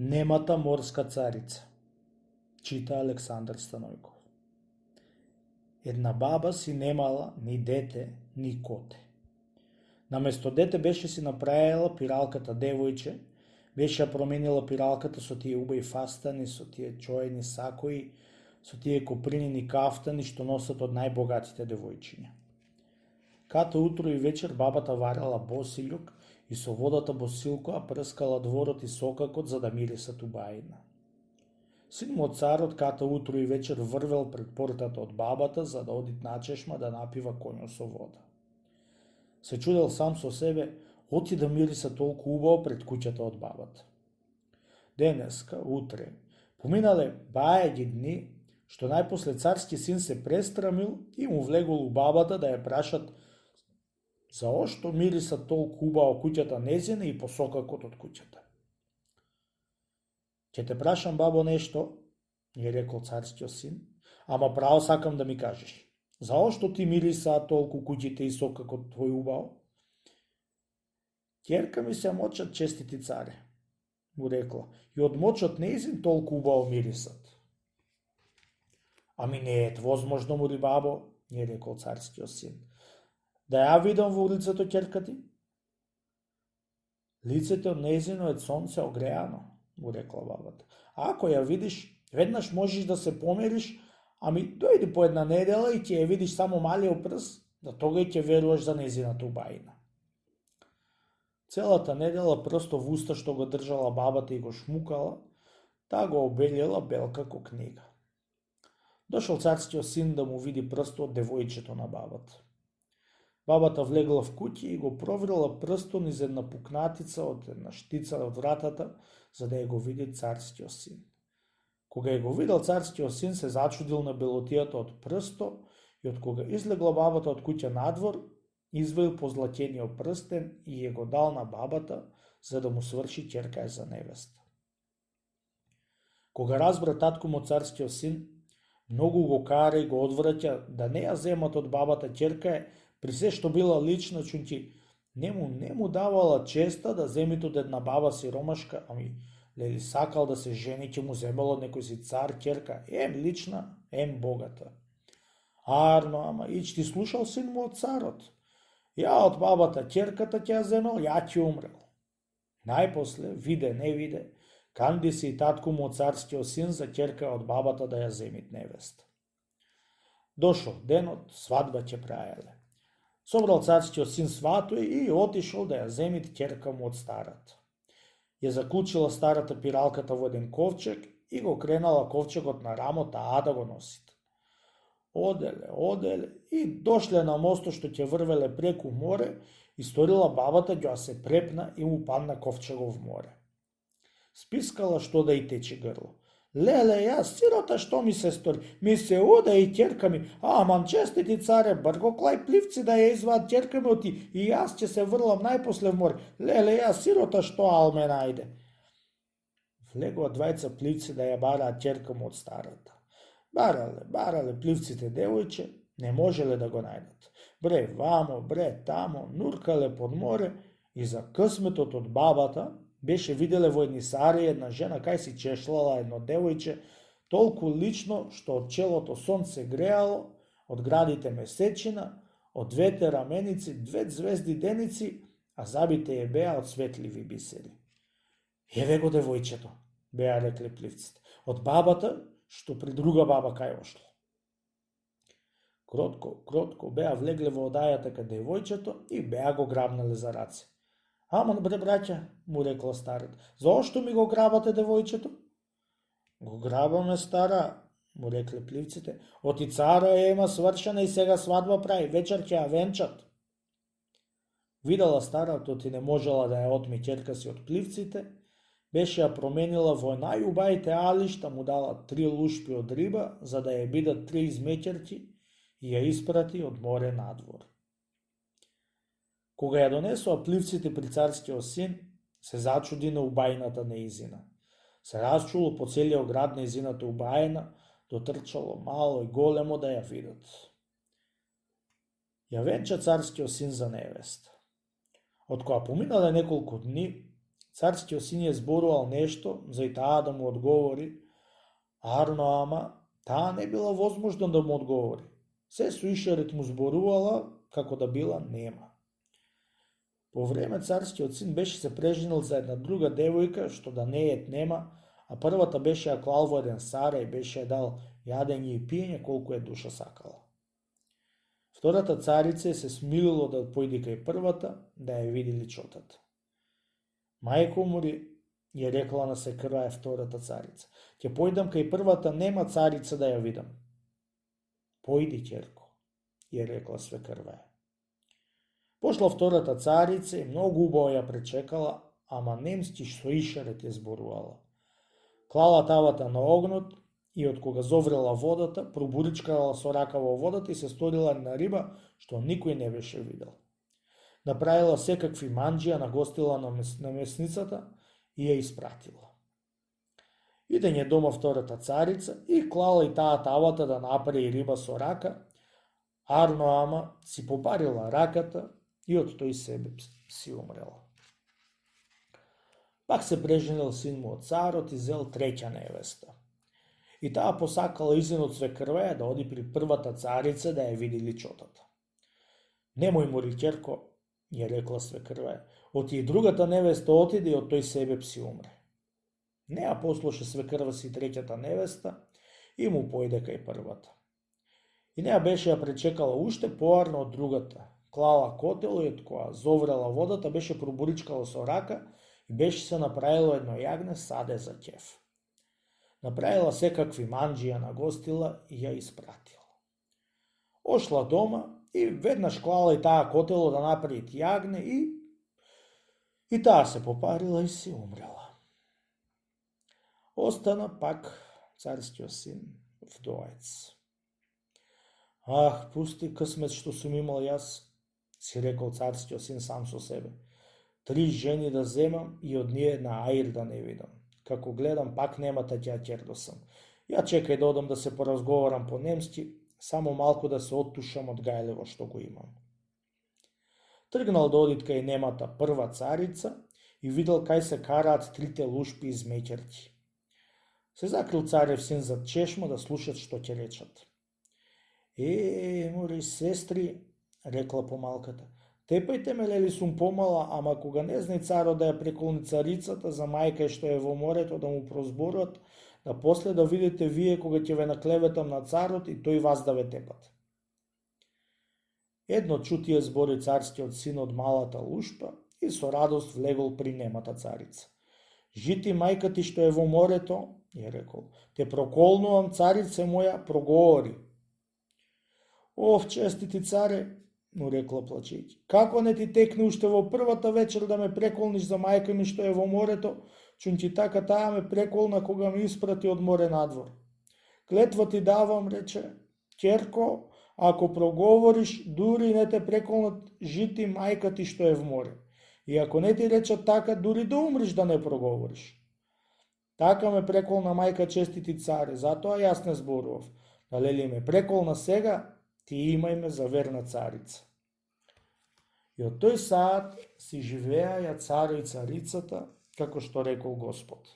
Немата морска царица, чита Александар Станојков. Една баба си немала ни дете, ни коте. Наместо дете беше си направила пиралката девојче, беше ја променила пиралката со тие убави фастани, со тие чоени сакои, со тие копринени кафтани што носат од најбогатите девојчиња. Ката утро и вечер бабата варела босилјук и со водата босилкоа прскала дворот и сокакот за да мирисат убаина. Син му од царот ката утро и вечер врвел пред портата од бабата за да оди на чешма да напива коњо со вода. Се чудел сам со себе, оти да мириса толку убаво пред куќата од бабата. Денеска, утре, поминале бајаги дни, што најпосле царски син се престрамил и му влегол у бабата да ја прашат заошто мириса толку убаво куќата незина и посокакот од куќата. Ќе те прашам, бабо, нешто, ја рекол царскиот син, ама право сакам да ми кажеш. Заошто ти мириса толку куќите и сокакот твој убаво? Ќерка ми се мочат, честити царе, му рекла, и од мочот неизин толку убаво мирисат. Ами не е возможно, му ли, бабо, ја рекол царскиот син. Да ја видам во лицето ќерка ти? Лицето неизино е сонце огреано, му рекла бабата. А ако ја видиш, веднаш можеш да се помериш, ами дојди по една недела и ќе ја видиш само малиот прс, да тога и ќе веруваш за незината убаина. Целата недела прсто во уста што го држала бабата и го шмукала, таа го обелела бел како книга. Дошол царскиот син да му види прсто од девојчето на бабата. Бабата влегла в куќи и го проверила прсто низ една пукнатица од една штица од вратата, за да ја го види царскиот син. Кога ја го видел царскиот син, се зачудил на белотијата од прсто и од кога излегла бабата од куќа надвор, изваил позлатениот прстен и ја го дал на бабата, за да му сврши ќерка за невеста. Кога разбра татко му царскиот син, многу го кара и го одвраќа да не ја земат од бабата ќерка, при се што била лична, чунки не му давала честа да земите од една баба сиромашка, ами лели сакал да се жени, ќе му земало некој си цар ќерка, ем лична, ем богата. Арно, ама ич ти слушал син му од царот. Ја од бабата ќерката ќе ја земел, ја ќе умрел. Најпосле, виде, не виде, канди се и татко му од царскиот син за ќерка од бабата да ја земит невеста. Дошол денот, свадба ќе праеле. Собрал царскиот син сватој и отишол да ја земит ќерка му од старата. Ја заклучила старата пиралката во еден ковчег и го кренала ковчегот на рамо таа да го носите. Оделе и дошле на мостот што ќе врвеле преку море и сторила бабата ќе се препна и му падна ковчегов в море. Спискала што да и тече грло. Леле, јас сирота што ми се стори, ми се ода и ќерка ми, аман честити царе, брго клај пливци да ја изваат ќерка ми оти и јас ќе се врлам најпосле в море. Леле, јас сирота што ал ме најде. Влегува двајца пливци да ја бараат ќерка му од старата. Барале пливците девојче, не можеле да го најдат. Бре вамо, бре тамо, нуркале под море и за късметот од бабата беше виделе во едни сари една жена кај си чешлала едно девојче, толку лично што од челото сонце греало, од градите месечина, од двете раменици, две звезди деници, а забите ја беа од светливи бисери. Еве го девојчето, беа рекле пливците, од бабата што при друга баба кај ошло. Кротко беа влегле во одајата кај девојчето и беа го грабнале за раце. Аман, бре, браќа, му рекла старата, заошто ми го грабате девојчето? Го грабаме, стара, му рекле пливците, оти цара ја има свршена и сега свадба прави, вечер ќе ја венчат. Видела старата оти не можела да ја отми ќерка си од пливците, беше ја променила во најубаите алишта, му дала 3 лушпи од риба, за да ја бидат 3 измеќерки и ја испрати од море надвор. Кога ја донесоа пливците при царскиот син, се зачуди на убајната неизина. Се расчуло по целиот град неизината убајна, дотрчало мало и големо да ја видат. Ја венча царскиот син за невеста. Од кога поминале неколку дни, Царскиот син е зборувал нешто за и таа да му одговори, арно ама таа не била возможна да му одговори. Се со ишарет му зборувала како да била нема. По време царскиот син беше се преженил за една друга девојка, што да не е нема, а првата беше ја клал во еден сарај и беше ја дал јадење и пиење колку е душа сакала. Втората царица се смилило да појде кај првата, да ја види личотата. Мајко му ја рекла на Секрваја втората царица: ќе појдам кај првата нема царица да ја видам. Појди, ќерко, ја рекла Свекрваја. Пошла втората царица и многу убаво ја пречекала, ама немски со ишарет ја зборувала. Клала тавата на огнот и од кога зоврела водата, пробуричкала со рака во водата и се сторила на риба што никој не беше видел. Направила секакви манџија, нагостила на месницата и ја испратила. Идење дома втората царица и клала и таа тавата да направи риба со рака, арно ама си попарила раката и од тој себе си умрела. Пак се преженил син му од царот и зел треќа невеста. И таа посакала изинот Свекрваја да оди при првата царица да ја види личотата. Немој мори, ќерко, ја рекла Свекрваја, оти и другата невеста отиде и од тој себе си умре. Не ја послуша Свекрва си треќата невеста и му појде кај првата. И неа беше ја пречекала уште поарно од другата. Клала котело и од која зоврела водата беше пробуричкала со рака и беше се направило едно јагне саде за ќеф. Направила секакви манџија, нагостила и ја испратила. Ошла дома и веднаш клала и таа котело да направи јагне и таа се попарила и си умрела. Остана пак царскиот син вдовец. Ах, пусти късмет што сум имал јас, си рекол царскиот син сам со себе. 3 жени да земам и од ние една аир да не видам. Како гледам, пак немата ќе ќердо сам. Ја чекај да одам да се поразговарам по немски, само малку да се оттушам од гајлево што го имам. Тргнал да одит кај немата прва царица и видел кај се караат трите лушпи из меќерки. Се закрил царев син зад чешма да слушат што ќе речат. Мори сестри, рекла помалката, тепајте ме лели сум помала, ама кога не знај царот да ја преколни царицата за мајка што е во морето да му прозборуват, да после да видите вие кога ќе ве наклеветам на царот и тој вас да ве тепат. Едно чутие збори царскиот син од малата лушпа и со радост влегол при немата царица. Жити мајка ти што е во морето, ја рекол, те проколнувам, царице моја, проговори. Ов, честити царе, му рекла плачејќи, како не ти текне уште во првата вечер да ме преколниш за мајка ми што е во морето, чунчи така таа ме преколна кога ме испрати од море надвор. Клетва ти давам, рече, ќерко, ако проговориш, дури не те преколнат жити мајка ти што е во море. И ако не ти речат така, дури да умриш да не проговориш. Така ме преколна мајка честити царе, затоа јас не зборував. Дали ме преколна сега, ти имај ме за верна царица. И од тој саат си живеаја царе и царицата, како што рекол Господ.